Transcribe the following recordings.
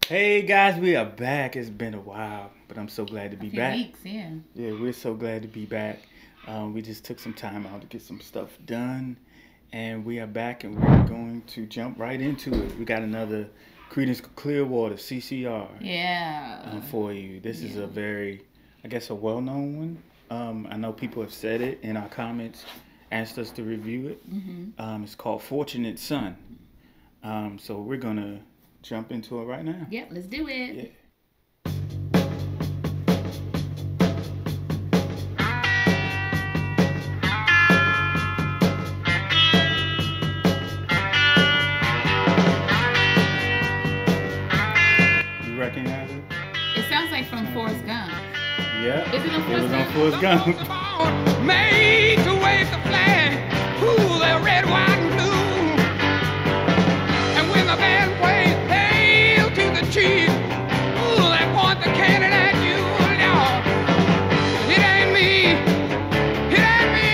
Hey guys, we are back. It's been a while, but I'm so glad to A be few back. weeks, yeah. Yeah, we're so glad to be back. We just took some time out to get some stuff done, and we are back, and we're going to jump right into it. We got another Creedence Clearwater CCR Yeah. for you. This is Yeah. a very, I guess, a well-known one. I know people have said it in our comments, asked us to review it. It's called "Fortunate Son." So we're gonna jump into it right now. Yep, let's do it. Yeah. You recognize it? It sounds like from Forrest Gump. Yeah. Is it on It Forrest was on Gump? Forrest Gump. Made to wave the flag, ooh, they're red, white, and blue. And when the band plays "Hail to the Chief," ooh, they point the cannon at you. No, it ain't me, it ain't me.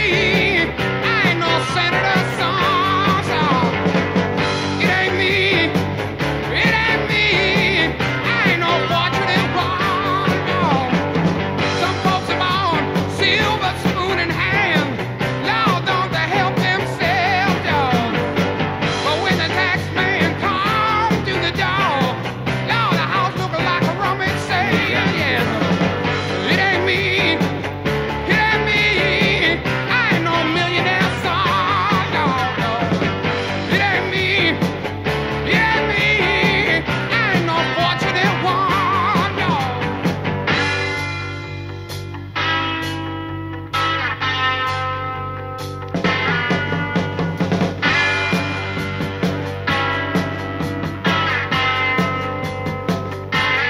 I ain't no senator's son. It ain't me, it ain't me. I ain't no fortunate one. No. Some folks are born silver spoon in hand. Lord, don't they help themselves, dog? But when the tax man comes to the door, Lord, the house look like a rummage sale. Yes, it ain't me, it ain't me. I ain't no millionaire son, no, no. It ain't me, it ain't me. I ain't no fortunate one, no.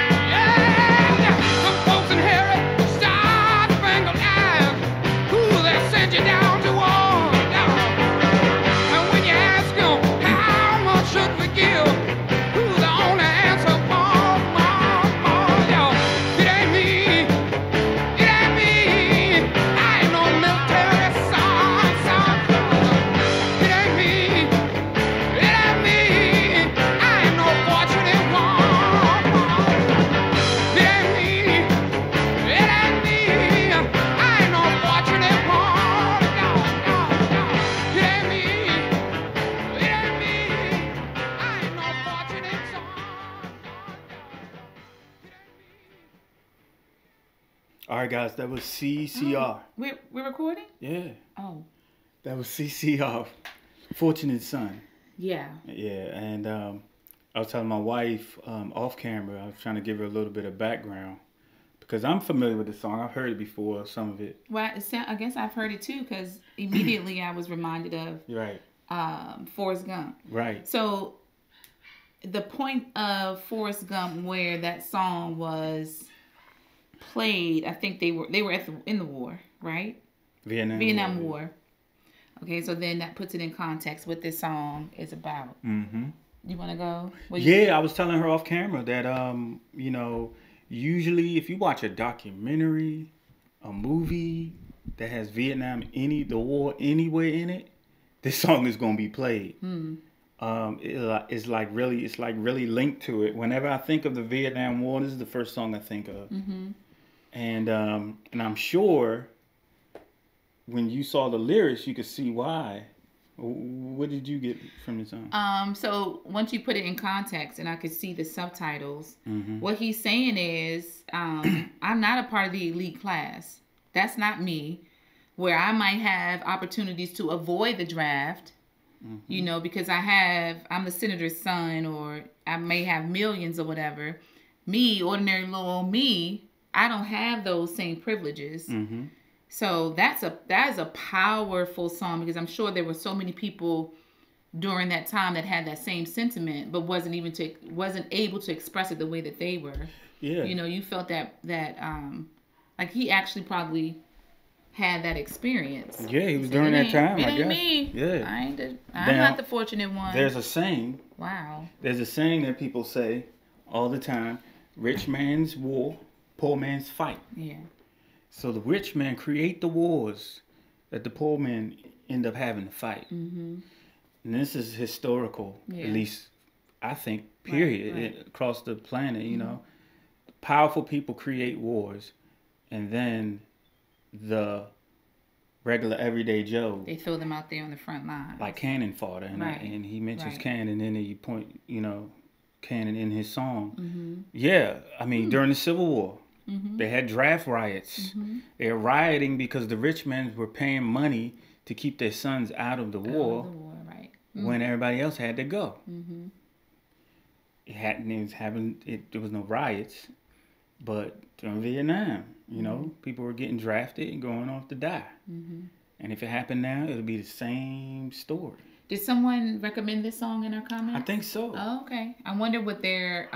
Yeah, some folks inherit star-spangled eyes. Ooh, they send you down to war. And when you ask them how much should we give, ooh, the only answer, more, more, more. Yeah, it ain't me, it ain't me. I ain't no military son. It ain't me, it ain't me. I ain't no fortunate one. It ain't me, it ain't me. I ain't no fortunate one. No, no, no. It ain't me, it ain't me. I ain't no fortunate son. All right, guys, that was CCR. We're recording? Yeah, Oh, that was CCR. Fortunate Son. yeah. Yeah, and I was telling my wife off camera, I was trying to give her a little bit of background because I'm familiar with the song. I've heard it before, some of it. Well, I guess I've heard it too because immediately I was reminded of Right, Forrest Gump. right. So the point of Forrest Gump where that song was played, I think they were in the war, right? Vietnam War. Okay, so then that puts it in context what this song is about. Mm-hmm. You want to go? Yeah, I was telling her off camera that usually if you watch a documentary, a movie that has the war anywhere in it, this song is gonna be played. It's like really linked to it. Whenever I think of the Vietnam War, this is the first song I think of. And I'm sure when you saw the lyrics, you could see why. What did you get from the song? So once you put it in context and I could see the subtitles, Mm-hmm. what he's saying is, I'm not a part of the elite class. That's not me. Where I might have opportunities to avoid the draft, because I'm the senator's son, or I may have millions or whatever. Me, ordinary little old me, I don't have those same privileges. Mm-hmm. So that is a powerful song because I'm sure there were so many people during that time that had that same sentiment, but wasn't able to express it the way that they were. Yeah. You felt that like he actually probably had that experience. Yeah, he was said, during that time, It I ain't guess. me. Yeah. I'm Now, not the fortunate one. There's a saying. Wow. There's a saying that people say all the time: "Rich man's war, poor man's fight." Yeah. So the rich man create the wars that the poor man end up having to fight. Mm-hmm. And this is historical, Yeah. at least I think, period, Right. across the planet, you know. Powerful people create wars, and then the regular everyday Joe, They throw them out there on the front line. like cannon fodder, and, Right. and he mentions Right. cannon, and then you point, you know, cannon in his song. Mm-hmm. Yeah, I mean, during the Civil War, they had draft riots. They were rioting because the rich men were paying money to keep their sons out of the war, Right. when everybody else had to go. There was no riots, but during Vietnam, you know, people were getting drafted and going off to die. And if it happened now, it'll be the same story. Did someone recommend this song in our comments? I think so. Oh, okay. I wonder what their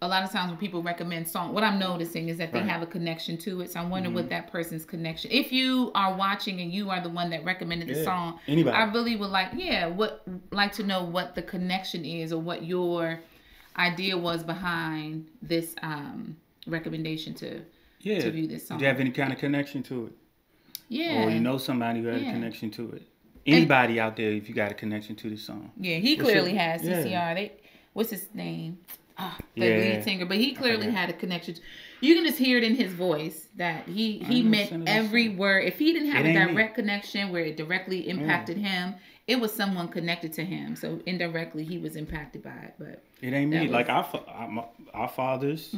a lot of times when people recommend song, what I'm noticing is that they have a connection to it. So I wonder what that person's connection. If you are watching and you are the one that recommended the song, anybody, I really would like to know what the connection is, or what your idea was behind this recommendation to view this song. Do you have any kind of connection to it? Yeah. Or you know somebody who had a connection to it? Anybody out there, if you got a connection to this song? Yeah, he clearly has CCR. What's his name? The lead singer, but he clearly had a connection. You can just hear it in his voice that he meant every word. If he didn't have a direct connection where it directly impacted him, it was someone connected to him. So indirectly, he was impacted by it. But it ain't me. Like our fathers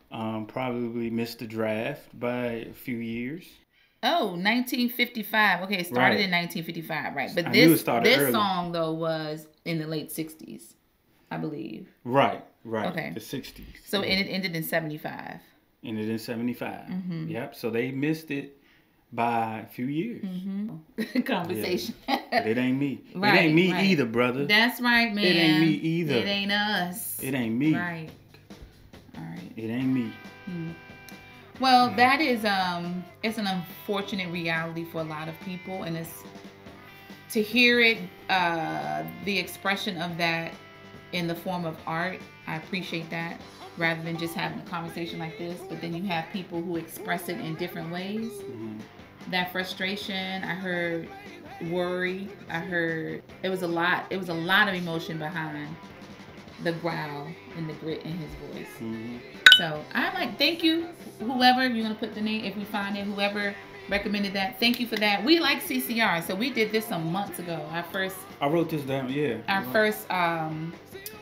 probably missed the draft by a few years. Oh, 1955. Okay, it started in 1955, right? But this early. song though was in the late 60s, I believe. Right. Okay. The 60s. So and it ended in 75. Ended in 75. Yep. So they missed it by a few years. Conversation. Yeah. But it ain't me. Right, it ain't me right. either, brother. That's right, man. It ain't me either. It ain't us. It ain't me. Right. All right. It ain't me. Well, that is it's an unfortunate reality for a lot of people, and it's to hear it, the expression of that in the form of art. I appreciate that, rather than just having a conversation like this. But then you have people who express it in different ways. That frustration, I heard worry, I heard it was a lot of emotion behind the growl and the grit in his voice. So I like, thank you, whoever you're gonna put the name, if we find it, whoever recommended that, thank you for that. We like CCR, so we did this some months ago. I wrote this down. Yeah. Our first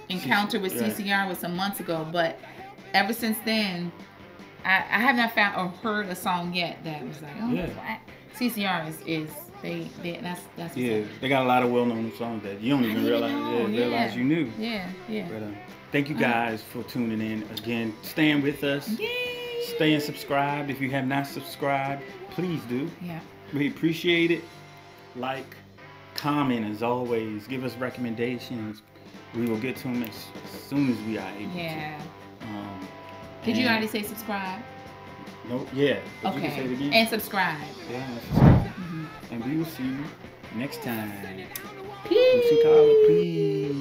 encounter with CCR was some months ago, but ever since then, I have not found or heard a song yet that was like, CCR is that's what's up. They got a lot of well-known songs that you don't even realize you knew. Yeah. But thank you guys for tuning in again, staying with us. Yay! Staying subscribed. If you have not subscribed, please do. Yeah. We appreciate it. Like, comment as always. Give us recommendations. We will get to them as soon as we are able to. Did you already say subscribe? No. Yeah. But Okay. You can say it again. And subscribe. Yeah. And subscribe. And we will see you next time. Peace. Peace.